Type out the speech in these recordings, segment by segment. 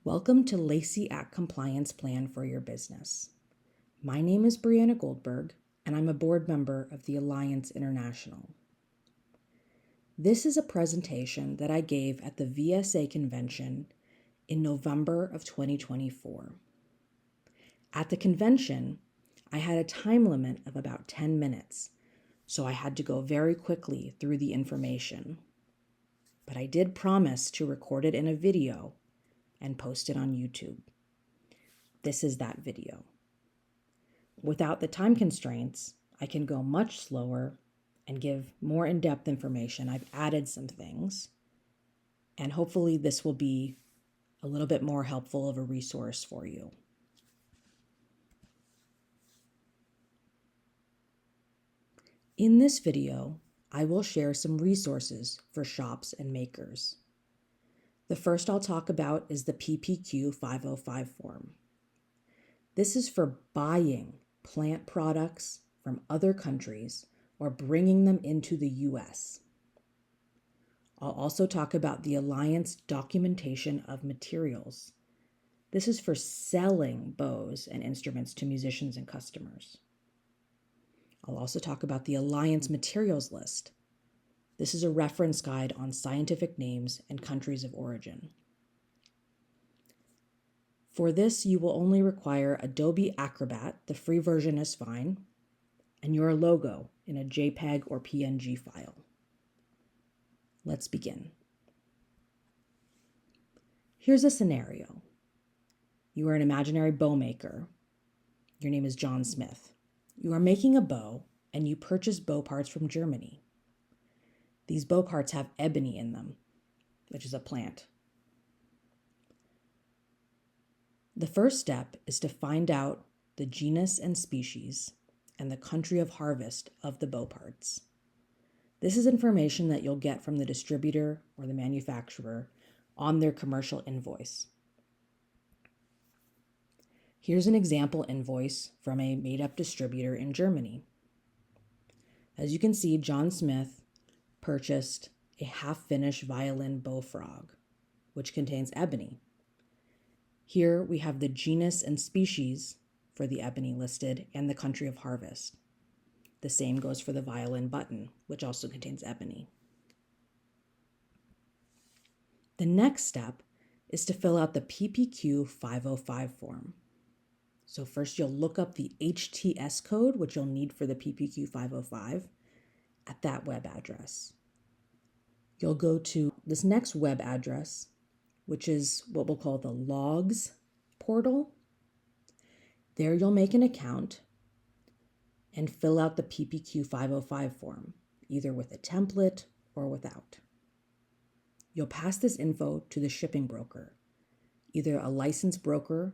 Welcome to Lacey at Compliance Plan for Your Business. My name is Brianna Goldberg, and I'm a board member of the Alliance International. This is a presentation that I gave at the VSA convention in November of 2024. At the convention, I had a time limit of about 10 minutes, so I had to go very quickly through the information. But I did promise to record it in a video and post it on YouTube. This is that video. Without the time constraints, I can go much slower and give more in-depth information. I've added some things, and hopefully this will be a little bit more helpful of a resource for you. In this video, I will share some resources for shops and makers. The first I'll talk about is the PPQ 505 form. This is for buying plant products from other countries or bringing them into the U.S. I'll also talk about the Alliance documentation of materials. This is for selling bows and instruments to musicians and customers. I'll also talk about the Alliance materials list. This is a reference guide on scientific names and countries of origin. For this, you will only require Adobe Acrobat, the free version is fine, and your logo in a JPEG or PNG file. Let's begin. Here's a scenario. You are an imaginary bow maker. Your name is John Smith. You are making a bow and you purchase bow parts from Germany. These bow parts have ebony in them, which is a plant. The first step is to find out the genus and species and the country of harvest of the bow parts. This is information that you'll get from the distributor or the manufacturer on their commercial invoice. Here's an example invoice from a made-up distributor in Germany. As you can see, John Smith purchased a half-finished violin bow frog, which contains ebony. Here we have the genus and species for the ebony listed and the country of harvest. The same goes for the violin button, which also contains ebony. The next step is to fill out the PPQ 505 form. So first you'll look up the HTS code, which you'll need for the PPQ 505, at that web address. You'll go to this next web address, which is what we'll call the logs portal. There you'll make an account and fill out the PPQ 505 form, either with a template or without. You'll pass this info to the shipping broker, either a licensed broker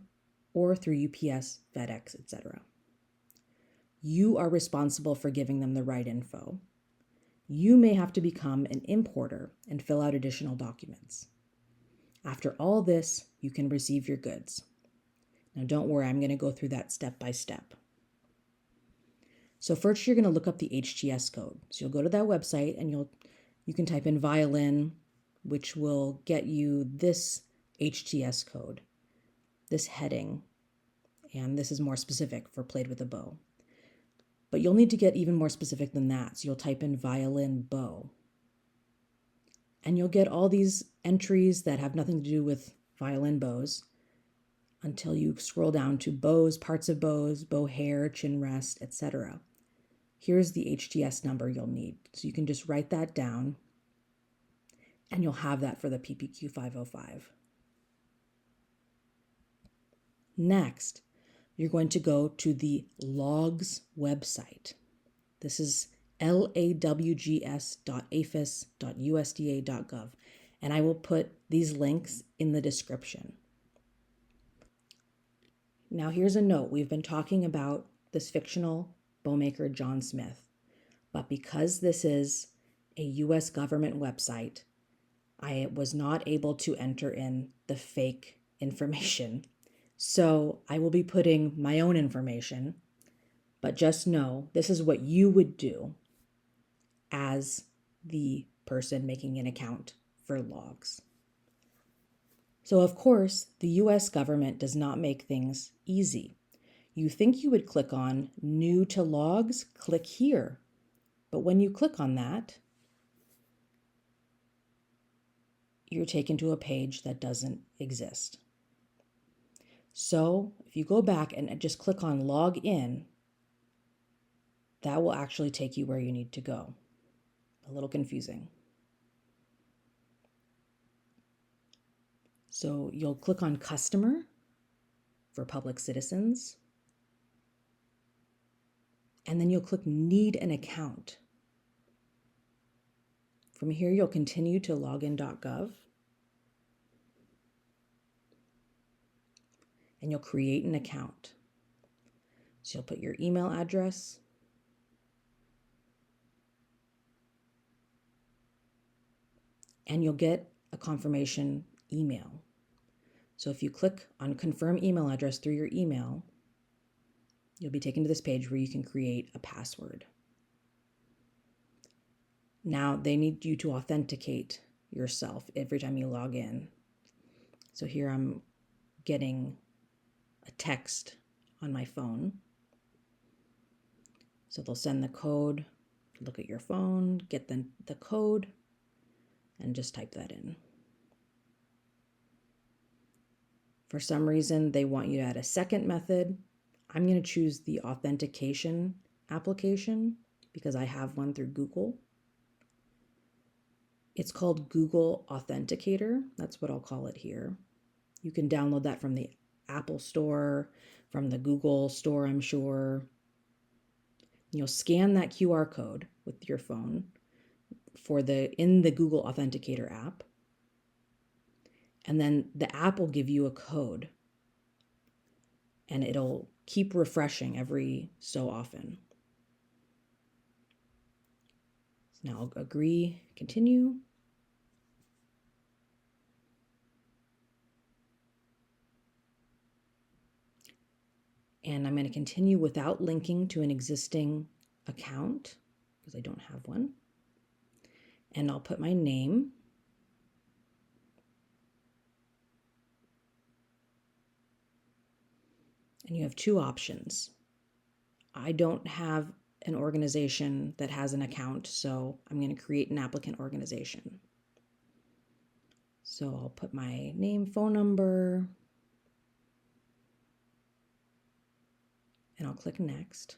or through UPS, FedEx, etc. You are responsible for giving them the right info. You may have to become an importer and fill out additional documents. After all this, you can receive your goods. Now don't worry, I'm going to go through that step by step. So first you're going to look up the HTS code. So you'll go to that website and you can type in violin, which will get you this HTS code, this heading, and this is more specific for played with a bow. But you'll need to get even more specific than that. So you'll type in violin bow. And you'll get all these entries that have nothing to do with violin bows until you scroll down to bows, parts of bows, bow hair, chin rest, etc. Here's the HTS number you'll need. So you can just write that down and you'll have that for the PPQ 505. Next, you're going to go to the logs website. This is lawgs.afis.usda.gov, and I will put these links in the description. Now here's a note. We've been talking about this fictional bowmaker, John Smith, but because this is a U.S. government website, I was not able to enter in the fake information. So I will be putting my own information, but just know this is what you would do as the person making an account for logs. So of course, the US government does not make things easy. You think you would click on New to Logs, click here. But when you click on that, you're taken to a page that doesn't exist. So if you go back and just click on Log In, that will actually take you where you need to go. A little confusing. So you'll click on Customer for public citizens, and then you'll click Need an Account. From here, you'll continue to login.gov, and you'll create an account. So you'll put your email address, and you'll get a confirmation email. So if you click on Confirm Email Address through your email, you'll be taken to this page where you can create a password. Now they need you to authenticate yourself every time you log in. So here I'm getting a text on my phone. So they'll send the code, look at your phone, get the code, and just type that in. For some reason, they want you to add a second method. I'm going to choose the authentication application because I have one through Google. It's called Google Authenticator. That's what I'll call it here. You can download that from the Apple Store, from the Google Store, I'm sure. You'll scan that QR code with your phone in the Google Authenticator app. And then the app will give you a code, and it'll keep refreshing every so often. So now I'll agree, continue. And I'm going to continue without linking to an existing account because I don't have one. And I'll put my name. And you have two options. I don't have an organization that has an account, so I'm going to create an applicant organization. So I'll put my name, phone number, and I'll click Next.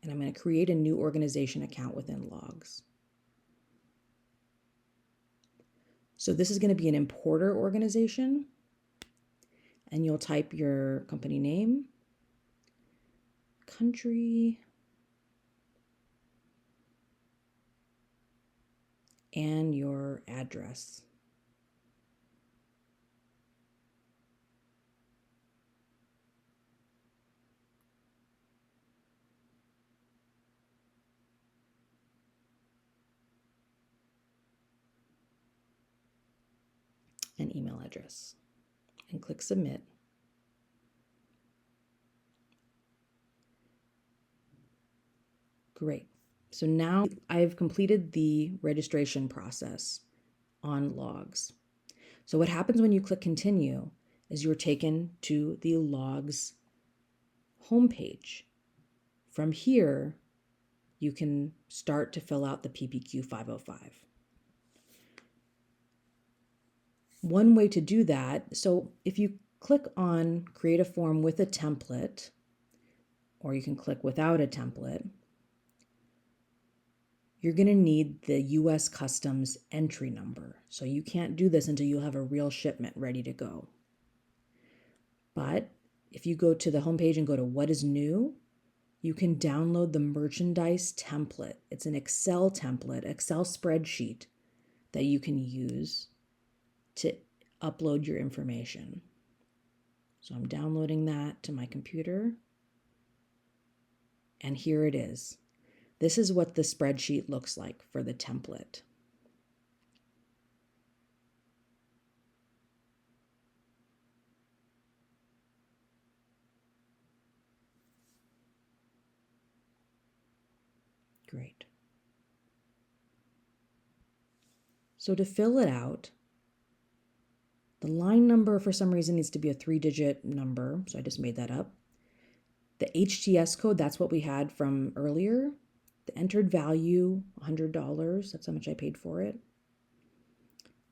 And I'm going to create a new organization account within Logs. So this is going to be an importer organization, and you'll type your company name, country, and your address. And email address, and click Submit. Great. So now I've completed the registration process on Logs. So what happens when you click Continue is you're taken to the Logs homepage. From here, you can start to fill out the PPQ 505. One way to do that, so if you click on Create a Form with a template, or you can click without a template, you're going to need the US Customs entry number. So you can't do this until you have a real shipment ready to go. But if you go to the homepage and go to What is New, you can download the merchandise template. It's an Excel template, Excel spreadsheet that you can use to upload your information. So I'm downloading that to my computer. And here it is. This is what the spreadsheet looks like for the template. Great. So to fill it out, The line number, for some reason, needs to be a 3-digit number, so I just made that up. The HTS code, that's what we had from earlier. The entered value, $100, that's how much I paid for it.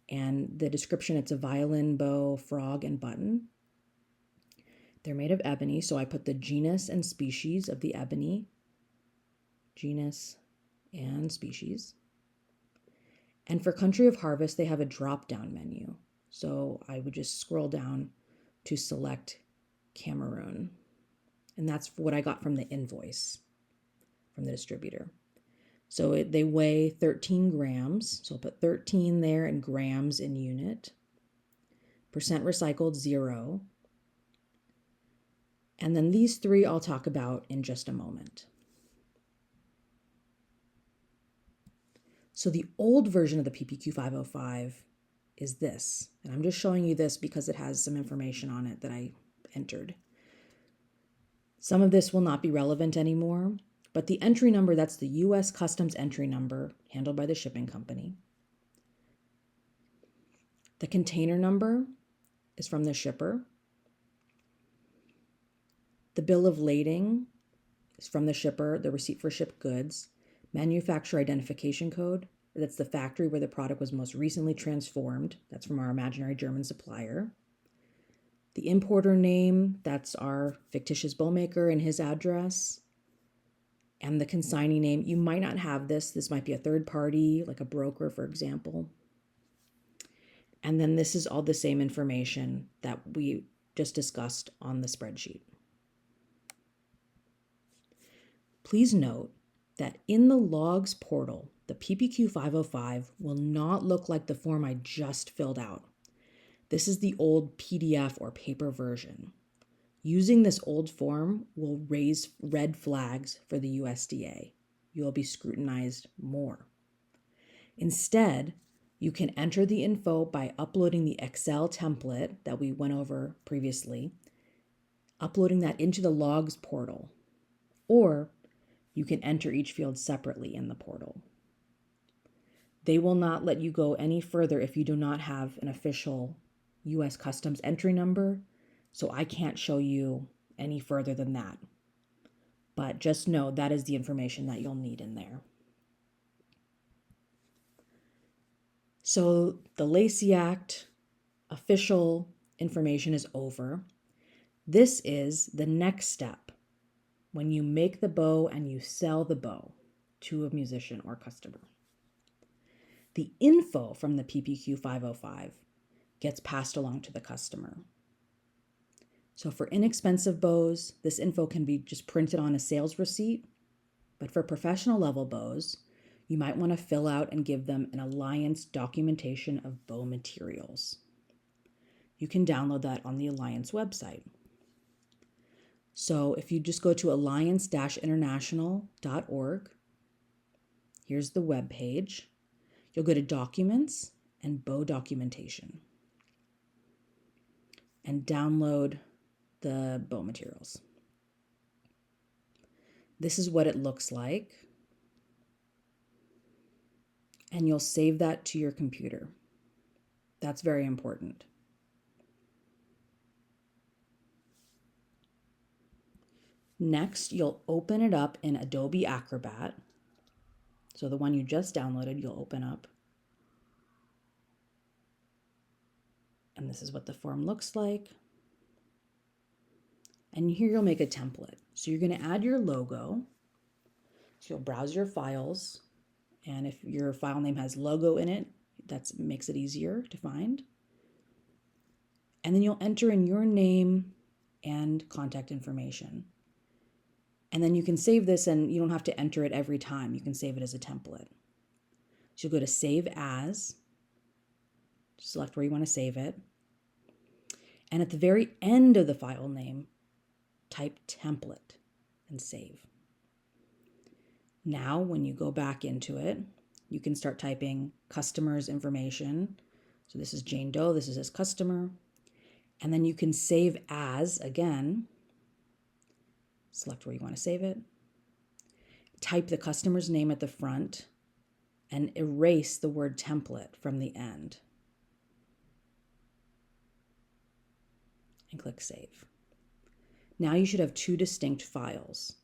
And the description, it's a violin, bow, frog, and button. They're made of ebony, so I put the genus and species of the ebony. Genus and species. And for country of harvest, they have a drop-down menu. So I would just scroll down to select Cameroon. And that's what I got from the invoice from the distributor. So they weigh 13 grams. So I'll put 13 there and grams in unit. Percent recycled, 0. And then these 3 I'll talk about in just a moment. So the old version of the PPQ 505 is this. And I'm just showing you this because it has some information on it that I entered. Some of this will not be relevant anymore, but the entry number, that's the U.S. Customs entry number handled by the shipping company. The container number is from the shipper. The bill of lading is from the shipper, the receipt for shipped goods. Manufacturer identification code, that's the factory where the product was most recently transformed. That's from our imaginary German supplier. The importer name, that's our fictitious bow maker and his address. And the consignee name, you might not have this. This might be a third party, like a broker, for example. And then this is all the same information that we just discussed on the spreadsheet. Please note that in the logs portal, the PPQ 505 will not look like the form I just filled out. This is the old PDF or paper version. Using this old form will raise red flags for the USDA. You will be scrutinized more. Instead, you can enter the info by uploading the Excel template that we went over previously, uploading that into the logs portal, or you can enter each field separately in the portal. They will not let you go any further if you do not have an official U.S. Customs entry number, so I can't show you any further than that. But just know that is the information that you'll need in there. So the Lacey Act official information is over. This is the next step when you make the bow and you sell the bow to a musician or customer. The info from the PPQ 505 gets passed along to the customer. So for inexpensive bows, this info can be just printed on a sales receipt, but for professional level bows, you might want to fill out and give them an Alliance documentation of bow materials. You can download that on the Alliance website. So if you just go to alliance-international.org, here's the web page. You'll go to Documents and Bow Documentation and download the bow materials. This is what it looks like. And you'll save that to your computer. That's very important. Next, you'll open it up in Adobe Acrobat. So the one you just downloaded, you'll open up. And this is what the form looks like. And here you'll make a template. So you're going to add your logo. So you'll browse your files. And if your file name has logo in it, that makes it easier to find. And then you'll enter in your name and contact information. And then you can save this, and you don't have to enter it every time. You can save it as a template. So you'll go to Save As, select where you want to save it. And at the very end of the file name, type template and save. Now, when you go back into it, you can start typing customer's information. So this is Jane Doe, this is his customer. And then you can save as again. Select where you want to save it. Type the customer's name at the front and erase the word template from the end. and click Save. Now you should have two distinct files.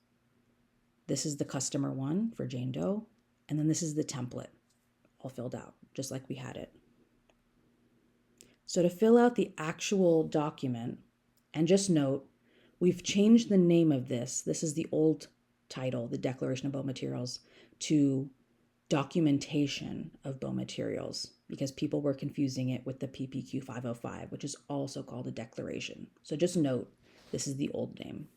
This is the customer one for Jane Doe, and then this is the template, all filled out, just like we had it. So to fill out the actual document, and just note, we've changed the name of this. This is the old title, the Declaration of Bow Materials, to Documentation of Bow Materials, because people were confusing it with the PPQ 505, which is also called a declaration. So just note, this is the old name.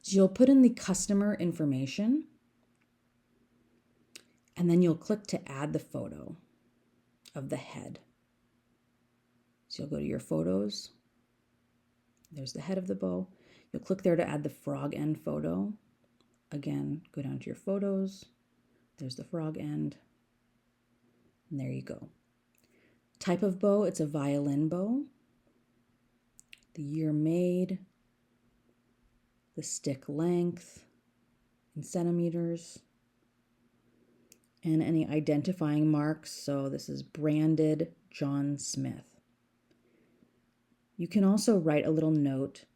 So you'll put in the customer information, and then you'll click to add the photo of the head. So you'll go to your photos. There's the head of the bow. You'll click there to add the frog end photo. Again, go down to your photos. There's the frog end. And there you go. Type of bow, it's a violin bow. The year made. The stick length in centimeters. And any identifying marks. So this is branded John Smith. You can also write a little note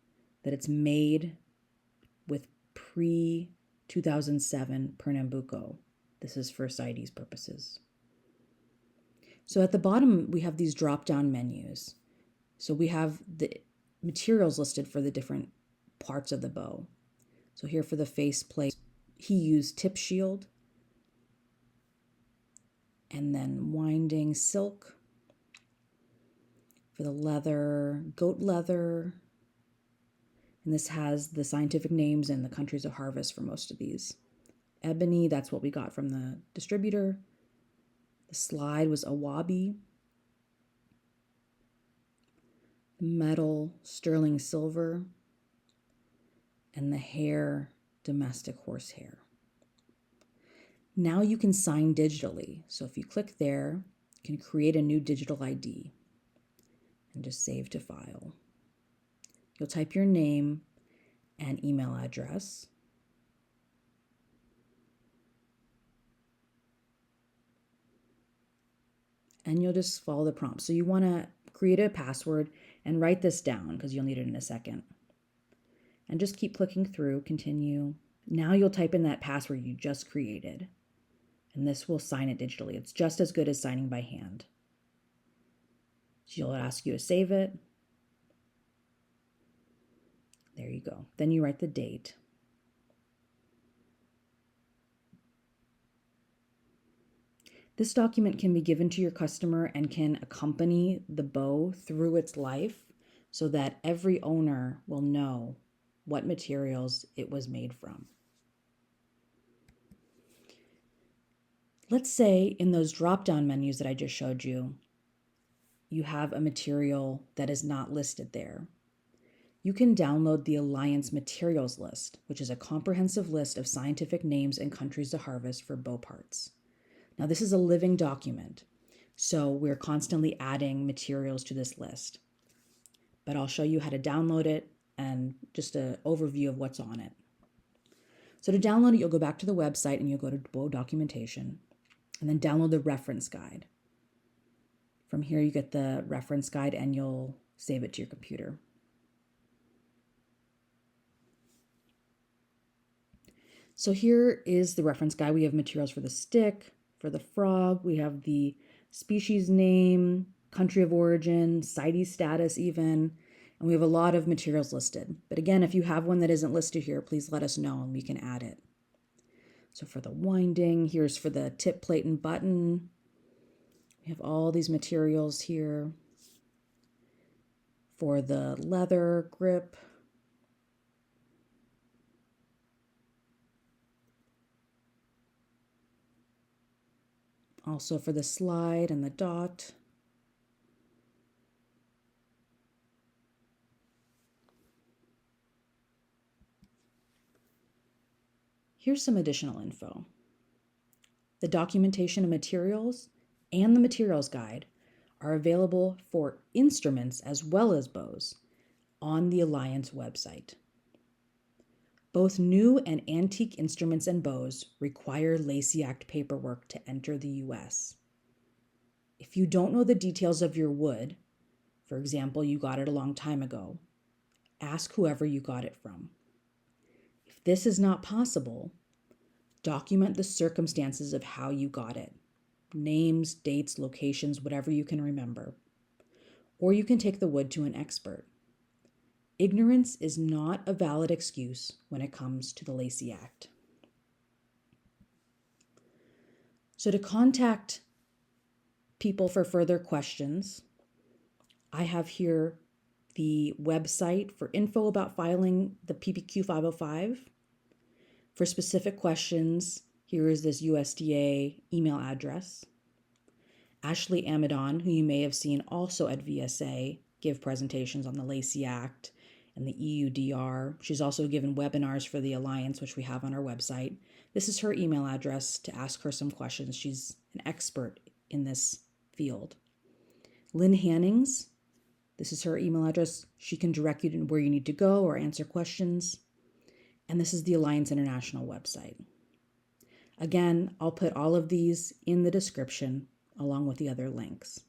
that it's made with pre-2007 Pernambuco. This is for CITES purposes. So at the bottom, we have these drop-down menus. So we have the materials listed for the different parts of the bow. So here for the faceplate, he used tip shield, and then winding silk. For the leather, goat leather. And this has the scientific names and the countries of harvest for most of these. Ebony, that's what we got from the distributor. The slide was awabi. Metal, sterling silver. And the hair, domestic horsehair. Now you can sign digitally. So if you click there, you can create a new digital ID. And just save to file. You'll type your name and email address. And you'll just follow the prompt. So you want to create a password and write this down because you'll need it in a second. And just keep clicking through, continue. Now you'll type in that password you just created. And this will sign it digitally. It's just as good as signing by hand. She'll ask you to save it. There you go. Then you write the date. This document can be given to your customer and can accompany the bow through its life so that every owner will know what materials it was made from. Let's say in those drop-down menus that I just showed you, you have a material that is not listed there. You can download the Alliance Materials List, which is a comprehensive list of scientific names and countries to harvest for bow parts. Now, this is a living document, so we're constantly adding materials to this list. But I'll show you how to download it and just an overview of what's on it. So to download it, you'll go back to the website and you'll go to bow documentation and then download the reference guide. From here, you get the reference guide and you'll save it to your computer. So here is the reference guide. We have materials for the stick, for the frog. We have the species name, country of origin, CITES status even, and we have a lot of materials listed. But again, if you have one that isn't listed here, please let us know and we can add it. So for the winding, here's for the tip plate and button. We have all these materials here. For the leather grip. Also for the slide and the dot. Here's some additional info. The documentation of materials and the materials guide are available for instruments as well as bows on the Alliance website. Both new and antique instruments and bows require Lacey Act paperwork to enter the U.S. If you don't know the details of your wood, For example, you got it a long time ago. Ask whoever you got it from. If this is not possible, document the circumstances of how you got it. Names, dates, locations, whatever you can remember. Or you can take the wood to an expert. Ignorance is not a valid excuse when it comes to the Lacey Act. So to contact people for further questions, I have here the website for info about filing the PPQ 505. For specific questions, here is this USDA email address. Ashley Amidon, who you may have seen also at VSA, give presentations on the Lacey Act and the EUDR. She's also given webinars for the Alliance, which we have on our website. This is her email address to ask her some questions. She's an expert in this field. Lynn Hannings, this is her email address. She can direct you to where you need to go or answer questions. And this is the Alliance International website. Again, I'll put all of these in the description along with the other links.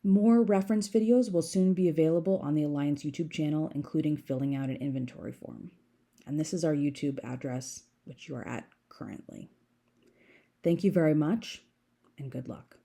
More reference videos will soon be available on the Alliance YouTube channel, including filling out an inventory form. And this is our YouTube address, which you are at currently. Thank you very much, and good luck.